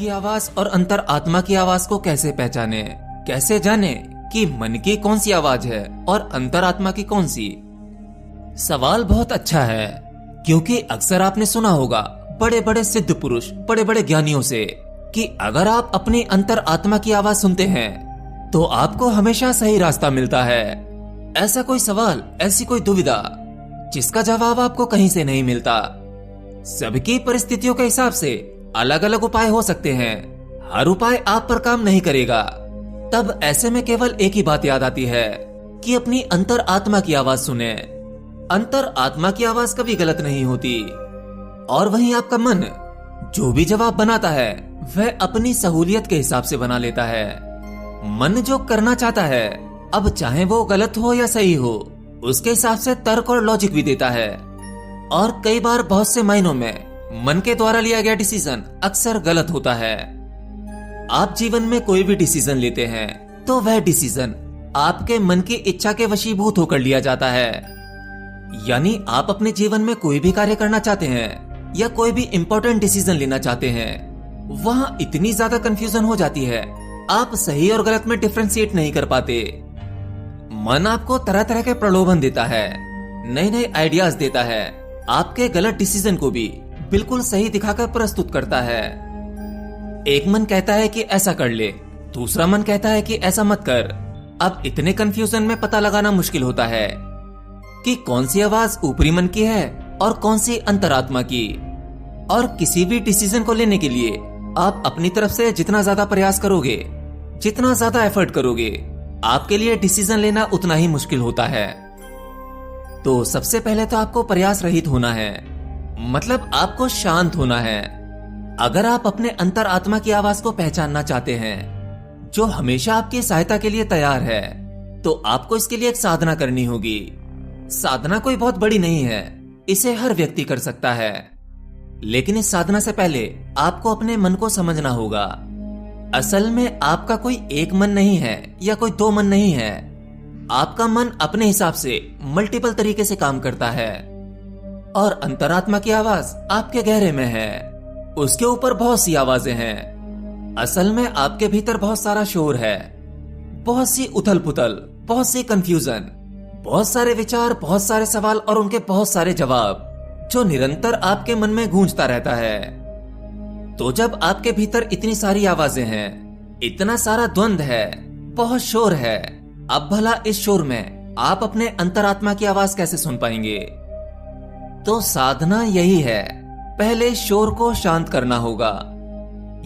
की आवाज और अंतर आत्मा की आवाज को कैसे पहचाने, कैसे जाने कि मन की कौन सी आवाज है और अंतर आत्मा की कौन सी? सवाल बहुत अच्छा है, क्योंकि अक्सर आपने सुना होगा बड़े बड़े सिद्ध पुरुष, बड़े बड़े ज्ञानियों से कि अगर आप अपनी अंतर आत्मा की आवाज सुनते हैं तो आपको हमेशा सही रास्ता मिलता है। ऐसा कोई सवाल, ऐसी कोई दुविधा जिसका जवाब आपको कहीं से नहीं मिलता। सबकी परिस्थितियों के हिसाब से अलग अलग उपाय हो सकते हैं, हर उपाय आप पर काम नहीं करेगा। तब ऐसे में केवल एक ही बात याद आती है कि अपनी अंतर आत्मा की आवाज सुने। अंतर आत्मा की आवाज कभी गलत नहीं होती, और वहीं आपका मन जो भी जवाब बनाता है वह अपनी सहूलियत के हिसाब से बना लेता है। मन जो करना चाहता है, अब चाहे वो गलत हो या सही हो, उसके हिसाब से तर्क और लॉजिक भी देता है। और कई बार बहुत से मायनों में मन के द्वारा लिया गया डिसीजन अक्सर गलत होता है। आप जीवन में कोई भी डिसीजन लेते हैं तो वह डिसीजन आपके मन की इच्छा के वशीभूत होकर लिया जाता है। यानी आप अपने जीवन में कोई भी कार्य करना चाहते हैं या कोई भी इंपॉर्टेंट डिसीजन लेना चाहते हैं, वहां इतनी ज्यादा कंफ्यूजन हो जाती है, आप सही और गलत में डिफरेंशिएट नहीं कर पाते। मन आपको तरह तरह के प्रलोभन देता है, नए नए आइडियाज देता है, आपके गलत डिसीजन को भी बिल्कुल सही दिखाकर प्रस्तुत करता है। एक मन कहता है कि ऐसा कर ले, दूसरा मन कहता है कि ऐसा मत कर। अब इतने कंफ्यूजन में पता लगाना मुश्किल होता है कि कौन सी आवाज ऊपरी मन की है और कौन सी अंतरात्मा की। और किसी भी डिसीजन को लेने के लिए आप अपनी तरफ से जितना ज्यादा प्रयास करोगे, जितना ज्यादा एफर्ट करोगे, आपके लिए डिसीजन लेना उतना ही मुश्किल होता है। तो सबसे पहले तो आपको प्रयास रहित होना है, मतलब आपको शांत होना है। अगर आप अपने अंतर आत्मा की आवाज को पहचानना चाहते हैं जो हमेशा आपकी सहायता के लिए तैयार है, तो आपको इसके लिए एक साधना करनी होगी। साधना कोई बहुत बड़ी नहीं है, इसे हर व्यक्ति कर सकता है। लेकिन इस साधना से पहले आपको अपने मन को समझना होगा। असल में आपका कोई एक मन नहीं है या कोई दो मन नहीं है। आपका मन अपने हिसाब से मल्टीपल तरीके से काम करता है, और अंतरात्मा की आवाज आपके गहरे में है, उसके ऊपर बहुत सी आवाजें हैं। असल में आपके भीतर बहुत सारा शोर है, बहुत सी उथल पुथल, बहुत सी कंफ्यूजन, बहुत सारे विचार, बहुत सारे सवाल और उनके बहुत सारे जवाब जो निरंतर आपके मन में गूंजता रहता है। तो जब आपके भीतर इतनी सारी आवाजें हैं, इतना सारा द्वंद्व है, बहुत शोर है, अब भला इस शोर में आप अपने अंतरात्मा की आवाज कैसे सुन पाएंगे? तो साधना यही है, पहले शोर को शांत करना होगा।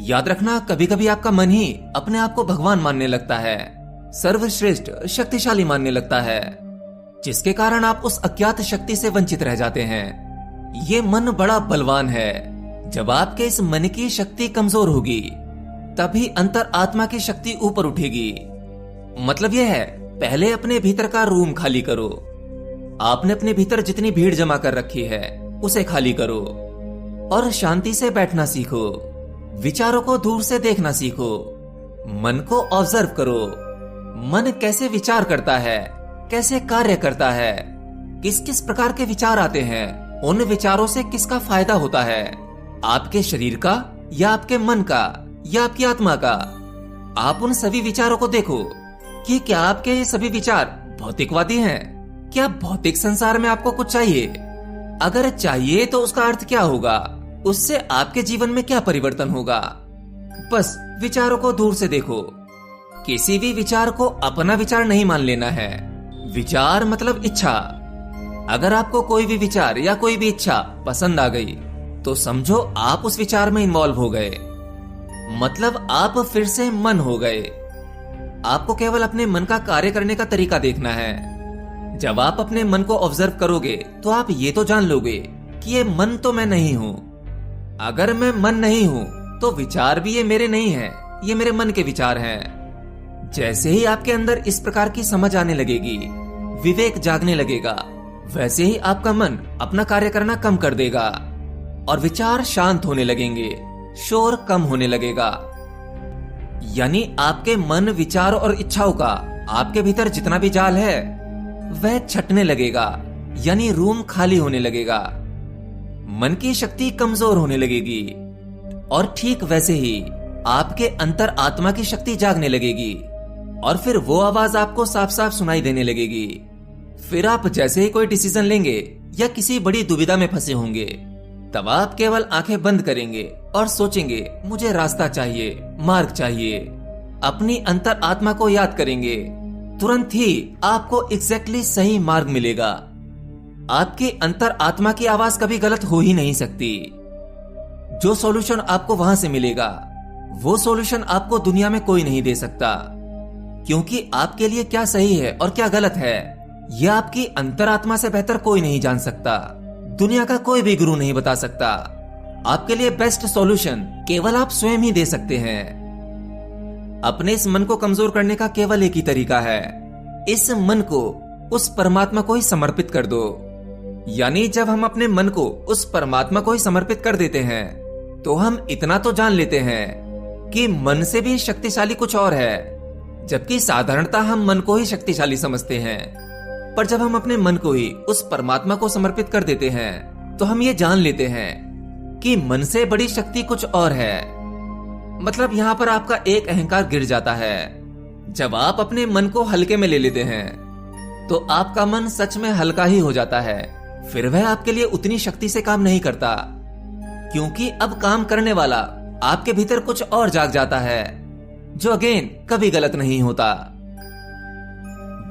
याद रखना, कभी कभी आपका मन ही अपने आप को भगवान मानने लगता है, सर्वश्रेष्ठ शक्तिशाली मानने लगता है, जिसके कारण आप उस अज्ञात शक्ति से वंचित रह जाते हैं। ये मन बड़ा बलवान है। जब आपके इस मन की शक्ति कमजोर होगी, तभी अंतर आत्मा की शक्ति ऊपर उठेगी। मतलब यह है, पहले अपने भीतर का रूम खाली करो। आपने अपने भीतर जितनी भीड़ जमा कर रखी है उसे खाली करो और शांति से बैठना सीखो। विचारों को दूर से देखना सीखो, मन को ऑब्जर्व करो। मन कैसे विचार करता है, कैसे कार्य करता है, किस किस प्रकार के विचार आते हैं, उन विचारों से किसका फायदा होता है, आपके शरीर का या आपके मन का या आपकी आत्मा का। आप उन सभी विचारों को देखो कि क्या आपके ये सभी विचार भौतिकवादी हैं? क्या भौतिक संसार में आपको कुछ चाहिए? अगर चाहिए तो उसका अर्थ क्या होगा? उससे आपके जीवन में क्या परिवर्तन होगा? बस विचारों को दूर से देखो। किसी भी विचार को अपना विचार नहीं मान लेना है। विचार मतलब इच्छा। अगर आपको कोई भी विचार या कोई भी इच्छा पसंद आ गई तो समझो आप उस विचार में इन्वॉल्व हो गए, मतलब आप फिर से मन हो गए। आपको केवल अपने मन का कार्य करने का तरीका देखना है। जब आप अपने मन को ऑब्जर्व करोगे तो आप ये तो जान लोगे कि ये मन तो मैं नहीं हूं। अगर मैं मन नहीं हूं तो विचार भी ये मेरे नहीं है, ये मेरे मन के विचार हैं। जैसे ही आपके अंदर इस प्रकार की समझ आने लगेगी, विवेक जागने लगेगा, वैसे ही आपका मन अपना कार्य करना कम कर देगा और विचार शांत होने लगेंगे, शोर कम होने लगेगा। यानी आपके मन, विचार और इच्छाओं का आपके भीतर जितना भी जाल है वह छटने लगेगा, यानी रूम खाली होने लगेगा। मन की शक्ति कमजोर होने लगेगी। और ठीक वैसे ही आपके अंतर आत्मा की शक्ति जागने लगेगी और फिर वो आवाज आपको साफ साफ सुनाई देने लगेगी। फिर आप जैसे ही कोई डिसीजन लेंगे या किसी बड़ी दुविधा में फंसे होंगे, तब आप केवल आंखें बंद करेंगे और सोचेंगे मुझे रास्ता चाहिए, मार्ग चाहिए। अपनी अंतर आत्मा को याद करेंगे, तुरंत ही आपको एग्जैक्टली सही मार्ग मिलेगा। आपकी अंतर आत्मा की आवाज कभी गलत हो ही नहीं सकती। जो सॉल्यूशन आपको वहां से मिलेगा, वो सॉल्यूशन आपको दुनिया में कोई नहीं दे सकता, क्योंकि आपके लिए क्या सही है और क्या गलत है, यह आपकी अंतरात्मा से बेहतर कोई नहीं जान सकता। दुनिया का कोई भी गुरु नहीं बता सकता। आपके लिए बेस्ट सॉल्यूशन केवल आप स्वयं ही दे सकते हैं। अपने इस मन को कमजोर करने का केवल एक ही तरीका है, इस मन को उस परमात्मा को ही समर्पित कर दो। यानी जब हम अपने मन को उस परमात्मा को ही समर्पित कर देते हैं, तो हम इतना तो जान लेते हैं कि मन से भी शक्तिशाली कुछ और है। जबकि साधारणतः हम मन को ही शक्तिशाली समझते हैं, पर जब हम अपने मन को ही उस परमात्मा को समर्पित कर देते हैं, तो हम ये जान लेते हैं कि मन से बड़ी शक्ति कुछ और है। मतलब यहाँ पर आपका एक अहंकार गिर जाता है। जब आप अपने मन को हल्के में ले लेते हैं, तो आपका मन सच में हल्का ही हो जाता है। फिर वह आपके लिए उतनी शक्ति से काम नहीं करता, क्योंकि अब काम करने वाला आपके भीतर कुछ और जाग जाता है, जो अगेन कभी गलत नहीं होता।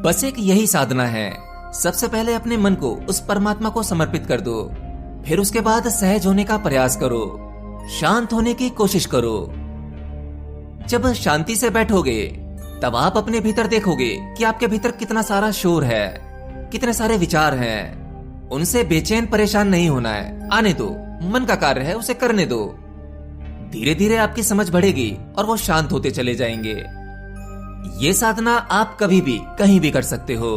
बस एक यही साधना है। सबसे पहले अपने मन को उस परमात्मा को समर्पित कर दो, फिर उसके बाद सहज होने का प्रयास करो, शांत होने की कोशिश करो। जब शांति से बैठोगे, तब आप अपने भीतर देखोगे कि आपके भीतर कितना सारा शोर है, कितने सारे विचार हैं। उनसे बेचैन परेशान नहीं होना है, आने दो, मन का कार्य है, उसे करने दो। धीरे धीरे आपकी समझ बढ़ेगी और वो शांत होते चले जाएंगे। ये साधना आप कभी भी कहीं भी कर सकते हो।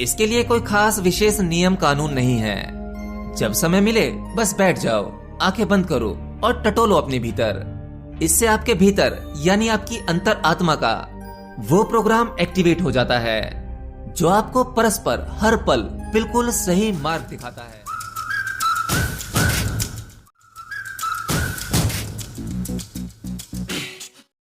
इसके लिए कोई खास विशेष नियम कानून नहीं है। जब समय मिले बस बैठ जाओ, आंखें बंद करो और टटोलो अपने भीतर। इससे आपके भीतर यानी आपकी अंतर आत्मा का वो प्रोग्राम एक्टिवेट हो जाता है, जो आपको परस्पर हर पल बिल्कुल सही मार्ग दिखाता है।